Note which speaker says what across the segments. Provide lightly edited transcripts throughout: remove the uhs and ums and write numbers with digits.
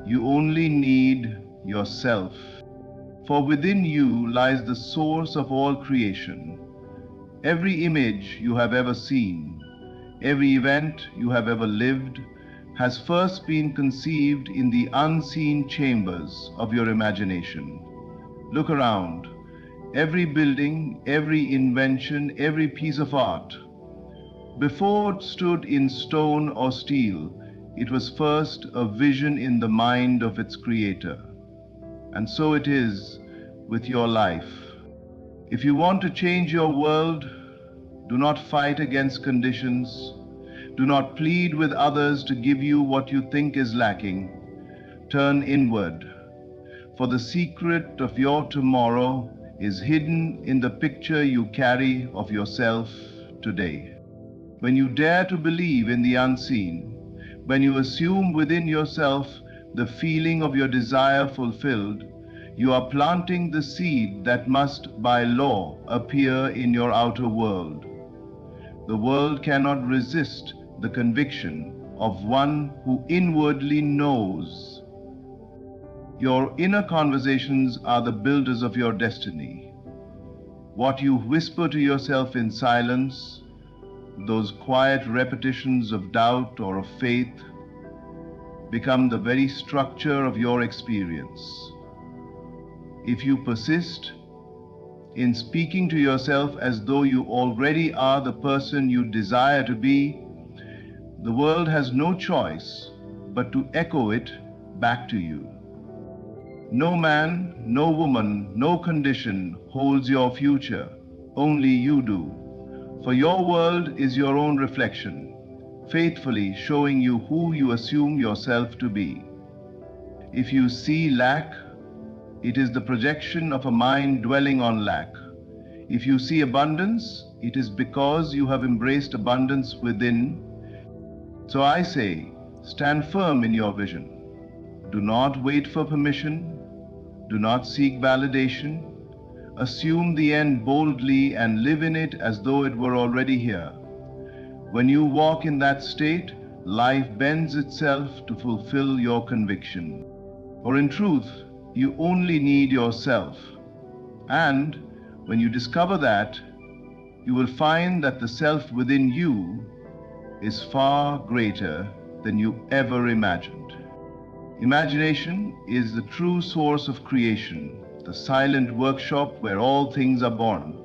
Speaker 1: You only need yourself. For within you lies the source of all creation. Every image you have ever seen, every event you have ever lived, has first been conceived in the unseen chambers of your imagination. Look around. Every building, every invention, every piece of art, before it stood in stone or steel, it was first a vision in the mind of its creator. And so it is with your life. If you want to change your world, do not fight against conditions. Do not plead with others to give you what you think is lacking. Turn inward, for the secret of your tomorrow is hidden in the picture you carry of yourself today. When you dare to believe in the unseen, when you assume within yourself the feeling of your desire fulfilled, you are planting the seed that must by law appear in your outer world. The world cannot resist the conviction of one who inwardly knows. Your inner conversations are the builders of your destiny. What you whisper to yourself in silence, those quiet repetitions of doubt or of faith, become the very structure of your experience. If you persist in speaking to yourself as though you already are the person you desire to be, the world has no choice but to echo it back to you. No man, no woman, no condition holds your future. Only you do. For your world is your own reflection, faithfully showing you who you assume yourself to be. If you see lack, it is the projection of a mind dwelling on lack. If you see abundance, it is because you have embraced abundance within. So I say, stand firm in your vision. Do not wait for permission. Do not seek validation. Assume the end boldly and live in it as though it were already here. When you walk in that state, life bends itself to fulfill your conviction. For in truth, you only need yourself. And when you discover that, you will find that the self within you is far greater than you ever imagined. Imagination is the true source of creation, the silent workshop where all things are born.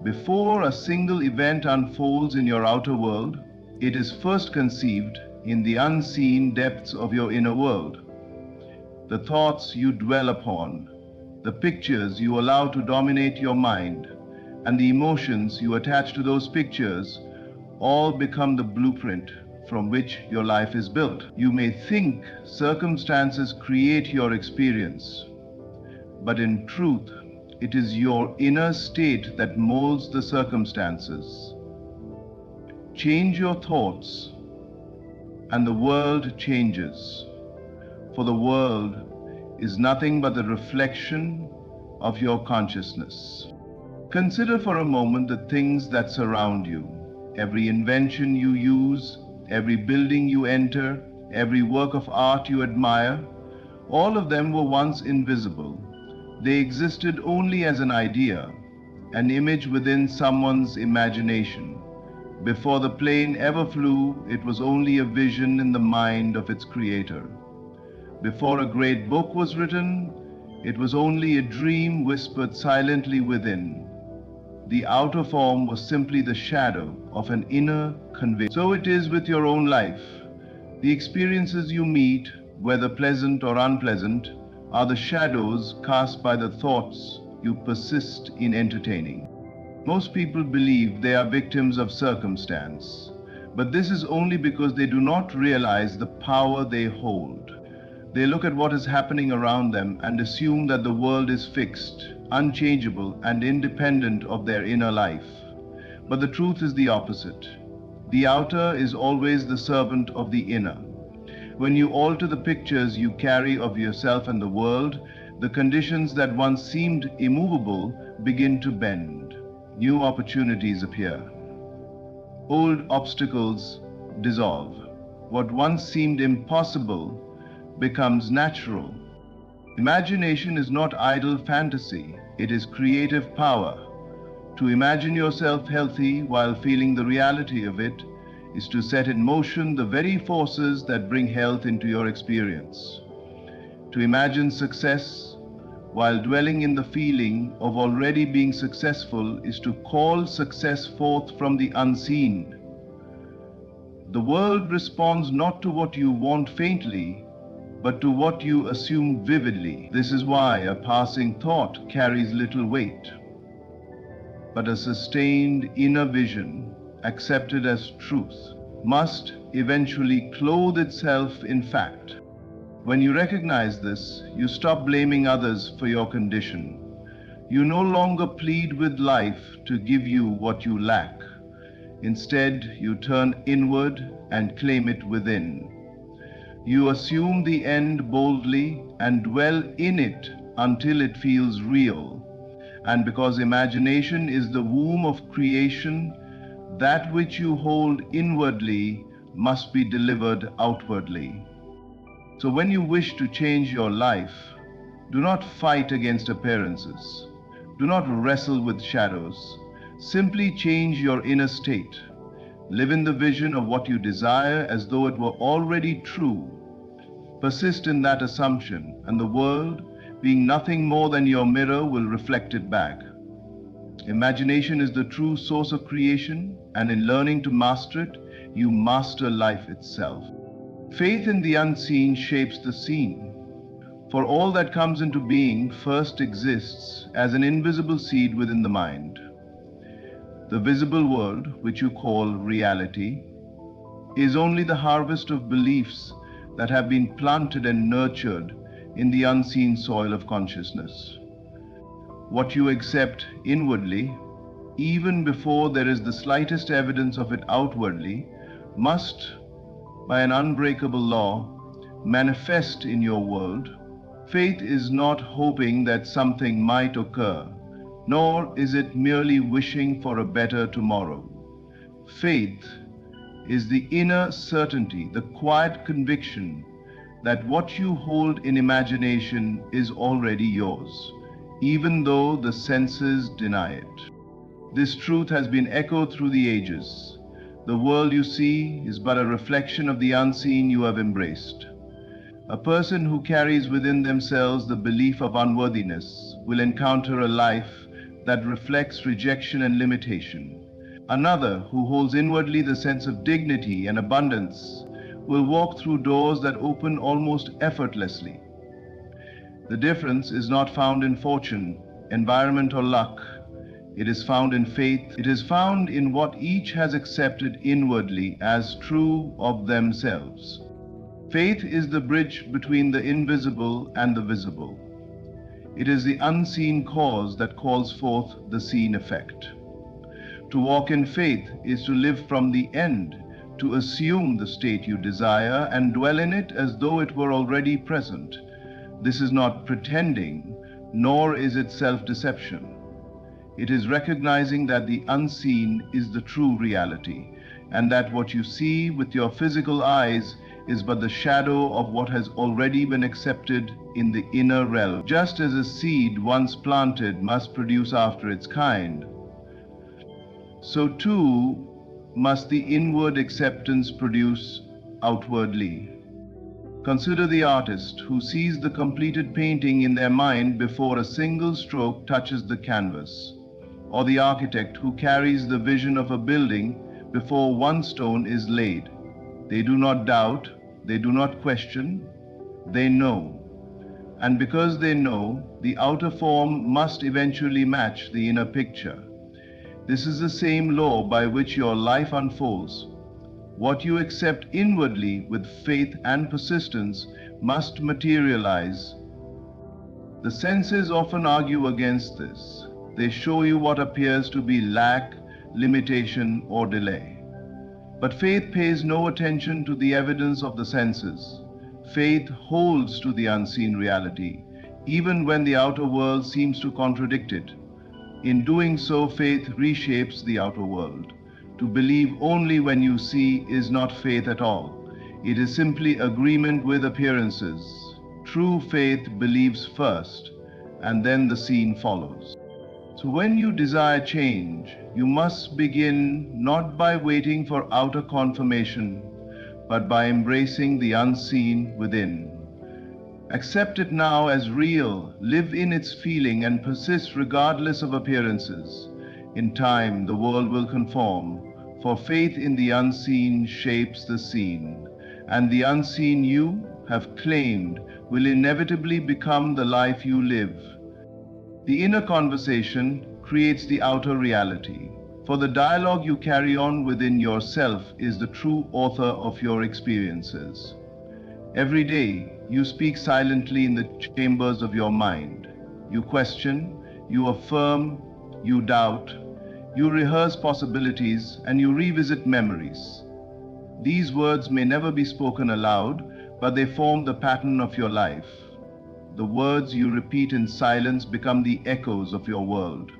Speaker 1: Before a single event unfolds in your outer world, it is first conceived in the unseen depths of your inner world. The thoughts you dwell upon, the pictures you allow to dominate your mind, and the emotions you attach to those pictures all become the blueprint from which your life is built. You may think circumstances create your experience, but in truth, it is your inner state that molds the circumstances. Change your thoughts, and the world changes. For the world is nothing but the reflection of your consciousness. Consider for a moment the things that surround you. Every invention you use, every building you enter, every work of art you admire, all of them were once invisible. They existed only as an idea, an image within someone's imagination. Before the plane ever flew, it was only a vision in the mind of its creator. Before a great book was written, it was only a dream whispered silently within. The outer form was simply the shadow of an inner conviction. So it is with your own life. The experiences you meet, whether pleasant or unpleasant, are the shadows cast by the thoughts you persist in entertaining. Most people believe they are victims of circumstance, but this is only because they do not realize the power they hold. They look at what is happening around them and assume that the world is fixed, unchangeable, and independent of their inner life. But the truth is the opposite. The outer is always the servant of the inner. When you alter the pictures you carry of yourself and the world, the conditions that once seemed immovable begin to bend. New opportunities appear. Old obstacles dissolve. What once seemed impossible becomes natural. Imagination is not idle fantasy, it is creative power. To imagine yourself healthy while feeling the reality of it is to set in motion the very forces that bring health into your experience. To imagine success while dwelling in the feeling of already being successful is to call success forth from the unseen. The world responds not to what you want faintly, but to what you assume vividly. This is why a passing thought carries little weight. But a sustained inner vision, accepted as truth, must eventually clothe itself in fact. When you recognize this, you stop blaming others for your condition. You no longer plead with life to give you what you lack. Instead, you turn inward and claim it within. You assume the end boldly and dwell in it until it feels real. And because imagination is the womb of creation, that which you hold inwardly must be delivered outwardly. So when you wish to change your life, do not fight against appearances. Do not wrestle with shadows. Simply change your inner state. Live in the vision of what you desire as though it were already true. Persist in that assumption, and the world, being nothing more than your mirror, will reflect it back. Imagination is the true source of creation, and in learning to master it, you master life itself. Faith in the unseen shapes the seen. For all that comes into being first exists as an invisible seed within the mind. The visible world, which you call reality, is only the harvest of beliefs that have been planted and nurtured in the unseen soil of consciousness. What you accept inwardly, even before there is the slightest evidence of it outwardly, must, by an unbreakable law, manifest in your world. Faith is not hoping that something might occur, nor is it merely wishing for a better tomorrow. Faith is the inner certainty, the quiet conviction that what you hold in imagination is already yours, even though the senses deny it. This truth has been echoed through the ages. The world you see is but a reflection of the unseen you have embraced. A person who carries within themselves the belief of unworthiness will encounter a life that reflects rejection and limitation. Another, who holds inwardly the sense of dignity and abundance, will walk through doors that open almost effortlessly. The difference is not found in fortune, environment, or luck. It is found in faith. It is found in what each has accepted inwardly as true of themselves. Faith is the bridge between the invisible and the visible. It is the unseen cause that calls forth the seen effect. To walk in faith is to live from the end, to assume the state you desire and dwell in it as though it were already present. This is not pretending, nor is it self-deception. It is recognizing that the unseen is the true reality, and that what you see with your physical eyes is but the shadow of what has already been accepted in the inner realm. Just as a seed once planted must produce after its kind, so too must the inward acceptance produce outwardly. Consider the artist who sees the completed painting in their mind before a single stroke touches the canvas, or the architect who carries the vision of a building before one stone is laid. They do not doubt, they do not question, they know. And because they know, the outer form must eventually match the inner picture. This is the same law by which your life unfolds. What you accept inwardly with faith and persistence must materialize. The senses often argue against this. They show you what appears to be lack, limitation, or delay. But faith pays no attention to the evidence of the senses. Faith holds to the unseen reality, even when the outer world seems to contradict it. In doing so, faith reshapes the outer world. To believe only when you see is not faith at all. It is simply agreement with appearances. True faith believes first, and then the seen follows. So when you desire change, you must begin not by waiting for outer confirmation, but by embracing the unseen within. Accept it now as real, live in its feeling, and persist regardless of appearances. In time, the world will conform, for faith in the unseen shapes the seen, and the unseen you have claimed will inevitably become the life you live. The inner conversation creates the outer reality, for the dialogue you carry on within yourself is the true author of your experiences. Every day, you speak silently in the chambers of your mind. You question, you affirm, you doubt, you rehearse possibilities, and you revisit memories. These words may never be spoken aloud, but they form the pattern of your life. The words you repeat in silence become the echoes of your world.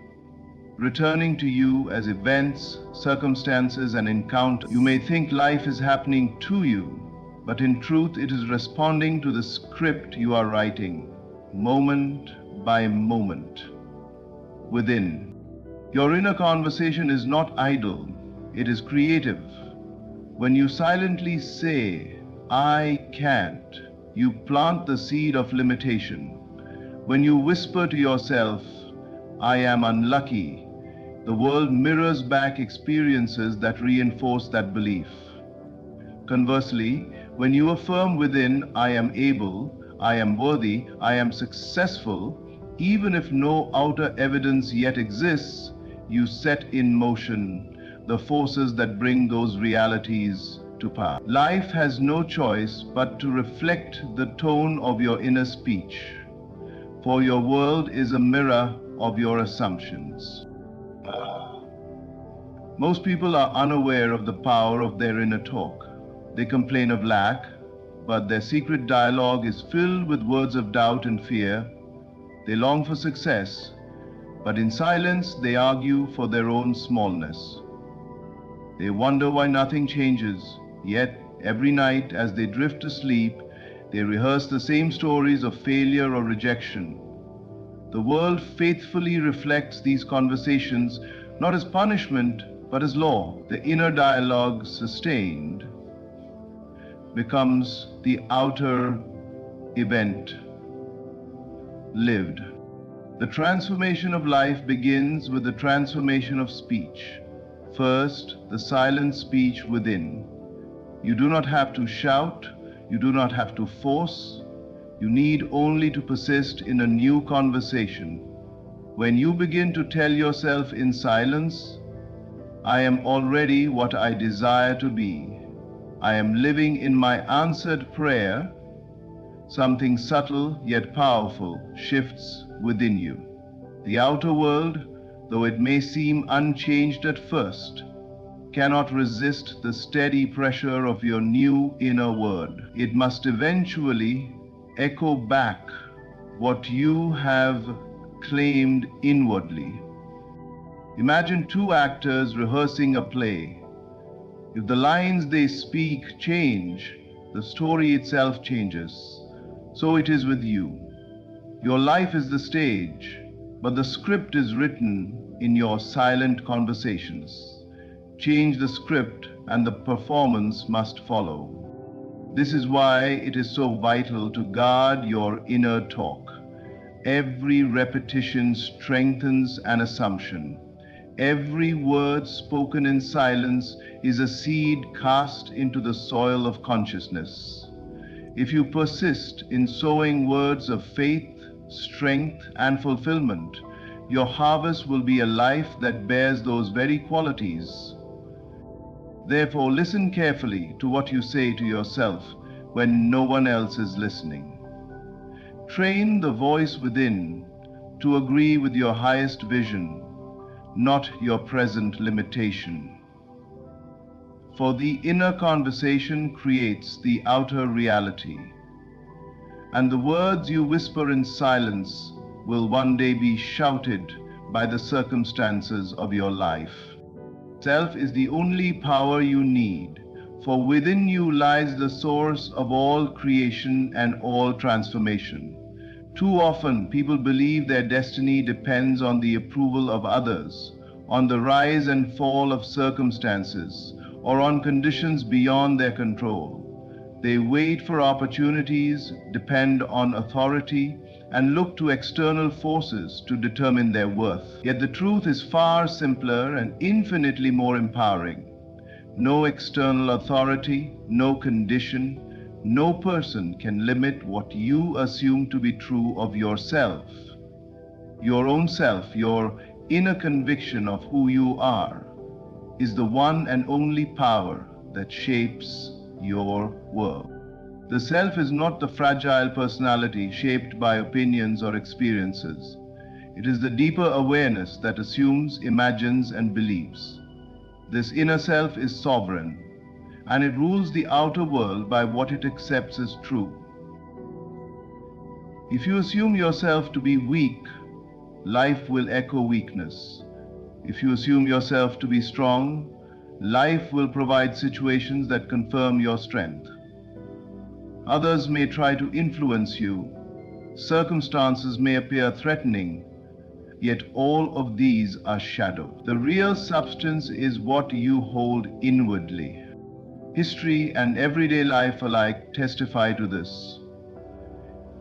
Speaker 1: Returning to you as events, circumstances, and encounters, you may think life is happening to you, but in truth it is responding to the script you are writing, moment by moment. Within. Your inner conversation is not idle, it is creative. When you silently say, "I can't," you plant the seed of limitation. When you whisper to yourself, "I am unlucky," the world mirrors back experiences that reinforce that belief. Conversely, when you affirm within, "I am able, I am worthy, I am successful," even if no outer evidence yet exists, you set in motion the forces that bring those realities to pass. Life has no choice but to reflect the tone of your inner speech, for your world is a mirror of your assumptions. Most people are unaware of the power of their inner talk. They complain of lack, but their secret dialogue is filled with words of doubt and fear. They long for success, but in silence they argue for their own smallness. They wonder why nothing changes, yet every night as they drift to sleep, they rehearse the same stories of failure or rejection. The world faithfully reflects these conversations not as punishment, but as law. The inner dialogue sustained becomes the outer event lived. The transformation of life begins with the transformation of speech. First, the silent speech within. You do not have to shout, you do not have to force, you need only to persist in a new conversation. When you begin to tell yourself in silence, "I am already what I desire to be. I am living in my answered prayer," something subtle yet powerful shifts within you. The outer world, though it may seem unchanged at first, cannot resist the steady pressure of your new inner word. It must eventually echo back what you have claimed inwardly. Imagine two actors rehearsing a play. If the lines they speak change, the story itself changes. So it is with you. Your life is the stage, but the script is written in your silent conversations. Change the script and the performance must follow. This is why it is so vital to guard your inner talk. Every repetition strengthens an assumption. Every word spoken in silence is a seed cast into the soil of consciousness. If you persist in sowing words of faith, strength, and fulfillment, your harvest will be a life that bears those very qualities. Therefore, listen carefully to what you say to yourself when no one else is listening. Train the voice within to agree with your highest vision, not your present limitation. For the inner conversation creates the outer reality, and the words you whisper in silence will one day be shouted by the circumstances of your life. Self is the only power you need, For within you lies the source of all creation and all transformation. Too often, people believe their destiny depends on the approval of others, on the rise and fall of circumstances, or on conditions beyond their control. They wait for opportunities, depend on authority, and look to external forces to determine their worth. Yet the truth is far simpler and infinitely more empowering. No external authority, no condition, no person can limit what you assume to be true of yourself. Your own self, your inner conviction of who you are, is the one and only power that shapes your world. The self is not the fragile personality shaped by opinions or experiences. It is the deeper awareness that assumes, imagines, and believes. This inner self is sovereign, and it rules the outer world by what it accepts as true. If you assume yourself to be weak, life will echo weakness. If you assume yourself to be strong, life will provide situations that confirm your strength. Others may try to influence you. Circumstances may appear threatening, yet all of these are shadow. The real substance is what you hold inwardly. History and everyday life alike testify to this.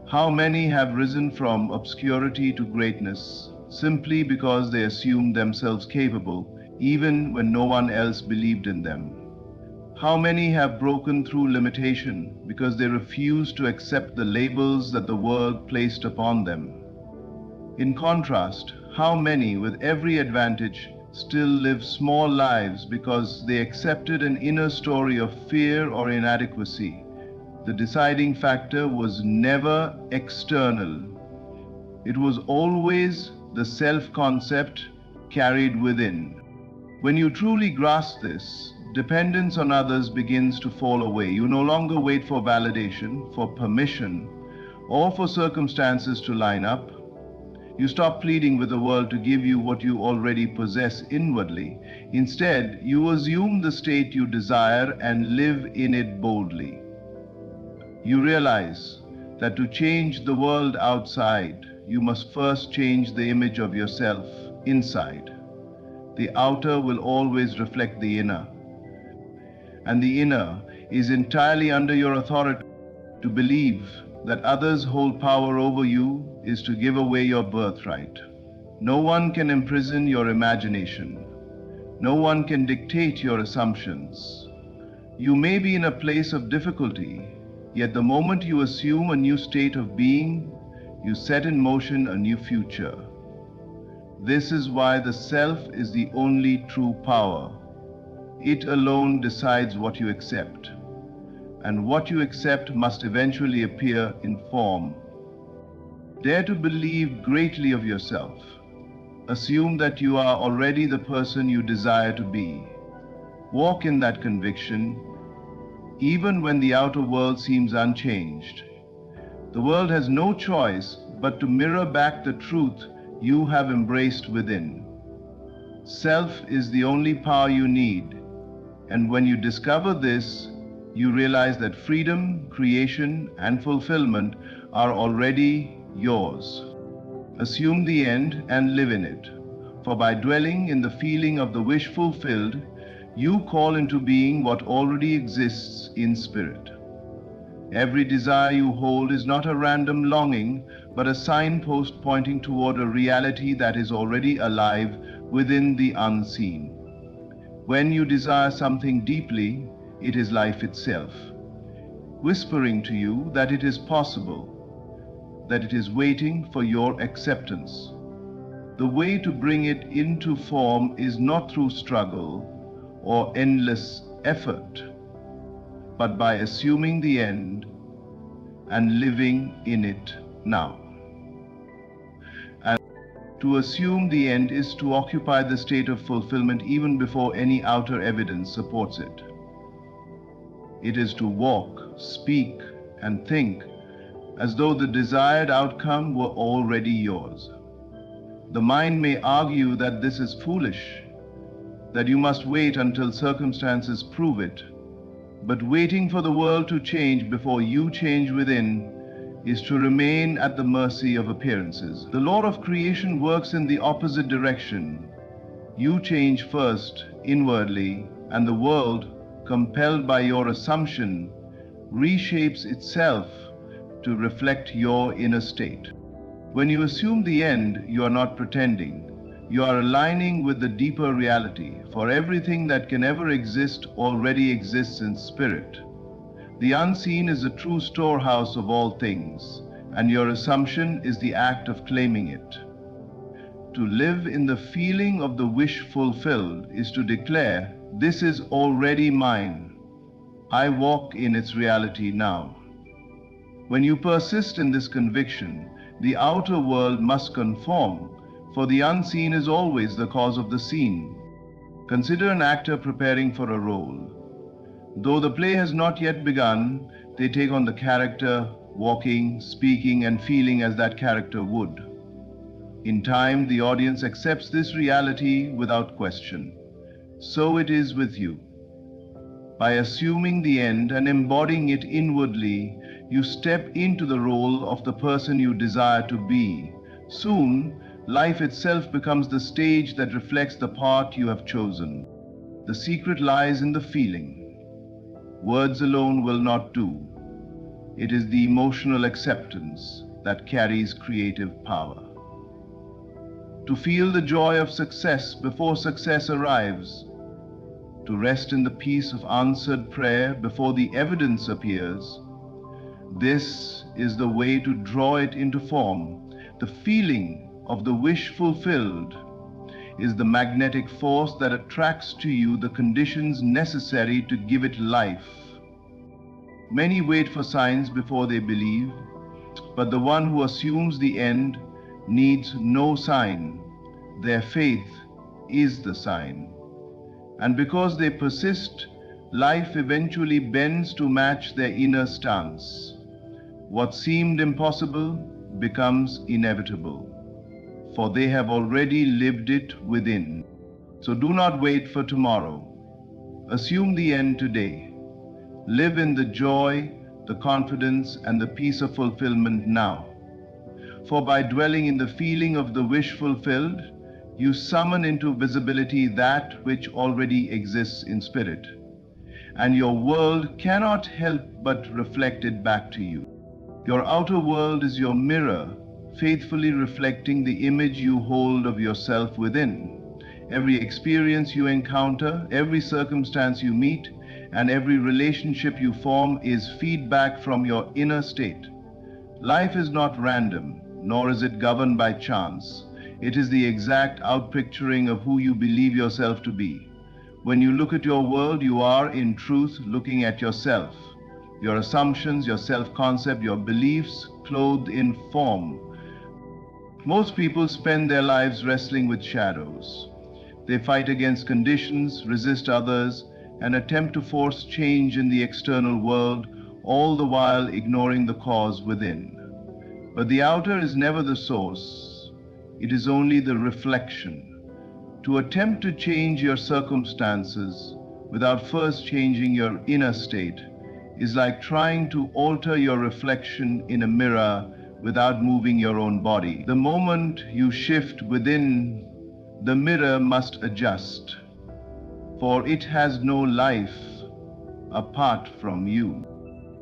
Speaker 1: How many have risen from obscurity to greatness simply because they assumed themselves capable, even when no one else believed in them? How many have broken through limitation because they refused to accept the labels that the world placed upon them? In contrast, how many, with every advantage, still live small lives because they accepted an inner story of fear or inadequacy? The deciding factor was never external. It was always the self-concept carried within. When you truly grasp this, dependence on others begins to fall away. You no longer wait for validation, for permission, or for circumstances to line up. You stop pleading with the world to give you what you already possess inwardly. Instead, you assume the state you desire and live in it boldly. You realize that to change the world outside, you must first change the image of yourself inside. The outer will always reflect the inner, and the inner is entirely under your authority. To believe that others hold power over you is to give away your birthright. No one can imprison your imagination. No one can dictate your assumptions. You may be in a place of difficulty, yet the moment you assume a new state of being, you set in motion a new future. This is why the self is the only true power. It alone decides what you accept, and what you accept must eventually appear in form. Dare to believe greatly of yourself. Assume that you are already the person you desire to be. Walk in that conviction, even when the outer world seems unchanged. The world has no choice but to mirror back the truth you have embraced within. Self is the only power you need, and when you discover this, you realize that freedom, creation, and fulfillment are already yours. Assume the end and live in it, for by dwelling in the feeling of the wish fulfilled, you call into being what already exists in spirit. Every desire you hold is not a random longing, but a signpost pointing toward a reality that is already alive within the unseen. When you desire something deeply, it is life itself, whispering to you that it is possible, that it is waiting for your acceptance. The way to bring it into form is not through struggle or endless effort, but by assuming the end and living in it now. And to assume the end is to occupy the state of fulfillment even before any outer evidence supports it. It is to walk, speak, and think as though the desired outcome were already yours. The mind may argue that this is foolish, that you must wait until circumstances prove it. But waiting for the world to change before you change within is to remain at the mercy of appearances. The law of creation works in the opposite direction. You change first, inwardly, and the world, compelled by your assumption, reshapes itself to reflect your inner state. When you assume the end, you are not pretending. You are aligning with the deeper reality, for everything that can ever exist already exists in spirit. The unseen is the true storehouse of all things, and your assumption is the act of claiming it. To live in the feeling of the wish fulfilled is to declare, "This is already mine. I walk in its reality now." When you persist in this conviction, the outer world must conform, for the unseen is always the cause of the seen. Consider an actor preparing for a role. Though the play has not yet begun, they take on the character, walking, speaking, and feeling as that character would. In time, the audience accepts this reality without question. So it is with you. By assuming the end and embodying it inwardly, you step into the role of the person you desire to be. Soon, life itself becomes the stage that reflects the part you have chosen. The secret lies in the feeling. Words alone will not do. It is the emotional acceptance that carries creative power. To feel the joy of success before success arrives, to rest in the peace of answered prayer before the evidence appears, this is the way to draw it into form. The feeling of the wish fulfilled is the magnetic force that attracts to you the conditions necessary to give it life. Many wait for signs before they believe, but the one who assumes the end needs no sign. Their faith is the sign. And because they persist, life eventually bends to match their inner stance. What seemed impossible becomes inevitable, for they have already lived it within. So do not wait for tomorrow. Assume the end today. Live in the joy, the confidence, and the peace of fulfillment now. For by dwelling in the feeling of the wish fulfilled, you summon into visibility that which already exists in spirit, and your world cannot help but reflect it back to you. Your outer world is your mirror, faithfully reflecting the image you hold of yourself within. Every experience you encounter, every circumstance you meet, and every relationship you form is feedback from your inner state. Life is not random, nor is it governed by chance. It is the exact outpicturing of who you believe yourself to be. When you look at your world, you are, in truth, looking at yourself. Your assumptions, your self-concept, your beliefs, clothed in form. Most people spend their lives wrestling with shadows. They fight against conditions, resist others, and attempt to force change in the external world, all the while ignoring the cause within. But the outer is never the source. It is only the reflection. To attempt to change your circumstances without first changing your inner state is like trying to alter your reflection in a mirror without moving your own body. The moment you shift within, the mirror must adjust, for it has no life apart from you.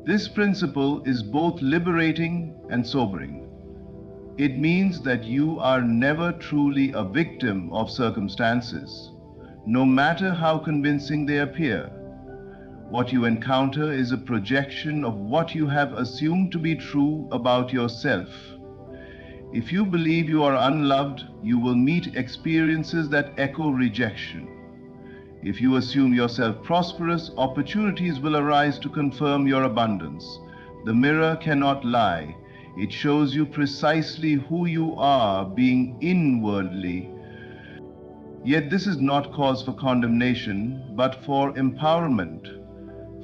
Speaker 1: This principle is both liberating and sobering. It means that you are never truly a victim of circumstances, no matter how convincing they appear. What you encounter is a projection of what you have assumed to be true about yourself. If you believe you are unloved, you will meet experiences that echo rejection. If you assume yourself prosperous, opportunities will arise to confirm your abundance. The mirror cannot lie. It shows you precisely who you are, being inwardly. Yet this is not cause for condemnation, but for empowerment.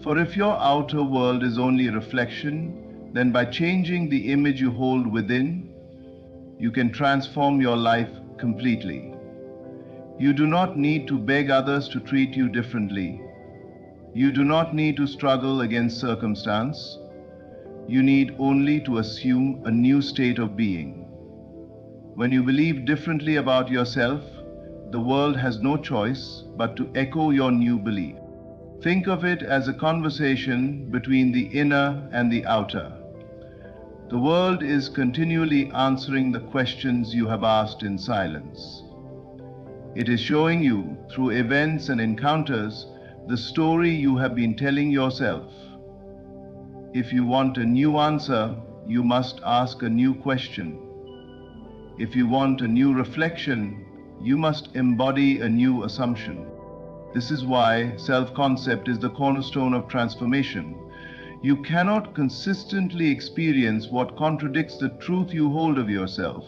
Speaker 1: For if your outer world is only a reflection, then by changing the image you hold within, you can transform your life completely. You do not need to beg others to treat you differently. You do not need to struggle against circumstance. You need only to assume a new state of being. When you believe differently about yourself, the world has no choice but to echo your new belief. Think of it as a conversation between the inner and the outer. The world is continually answering the questions you have asked in silence. It is showing you, through events and encounters, the story you have been telling yourself. If you want a new answer, you must ask a new question. If you want a new reflection, you must embody a new assumption. This is why self-concept is the cornerstone of transformation. You cannot consistently experience what contradicts the truth you hold of yourself.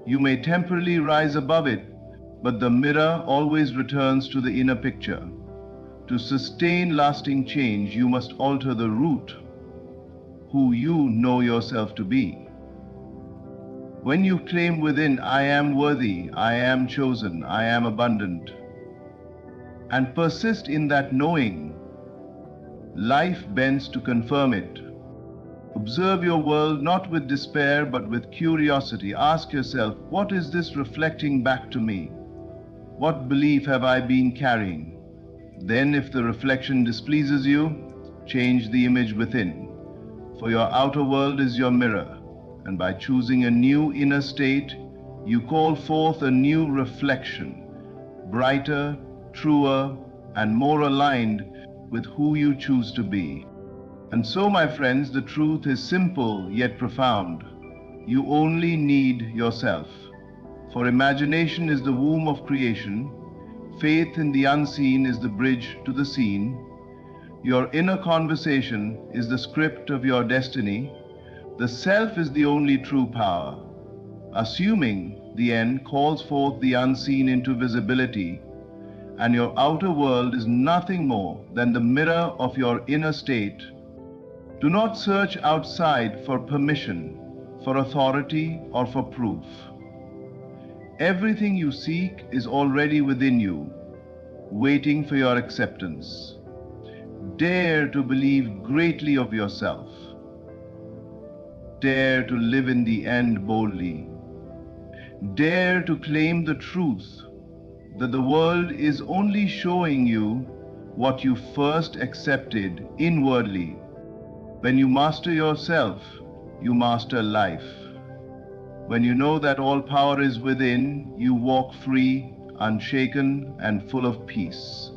Speaker 1: You may temporarily rise above it, but the mirror always returns to the inner picture. To sustain lasting change, you must alter the root, who you know yourself to be. When you claim within, I am worthy, I am chosen, I am abundant, and persist in that knowing, life bends to confirm it. Observe your world not with despair but with curiosity. Ask yourself, what is this reflecting back to me? What belief have I been carrying? Then, if the reflection displeases you, change the image within. For your outer world is your mirror, and by choosing a new inner state, you call forth a new reflection, brighter, truer, and more aligned with who you choose to be. And so, my friends, the truth is simple yet profound. You only need yourself. For imagination is the womb of creation, faith in the unseen is the bridge to the seen, your inner conversation is the script of your destiny, the self is the only true power. Assuming the end calls forth the unseen into visibility, and your outer world is nothing more than the mirror of your inner state. Do not search outside for permission, for authority, or for proof. Everything you seek is already within you, waiting for your acceptance. Dare to believe greatly of yourself. Dare to live in the end boldly. Dare to claim the truth that the world is only showing you what you first accepted inwardly. When you master yourself, you master life. When you know that all power is within, you walk free, unshaken, and full of peace.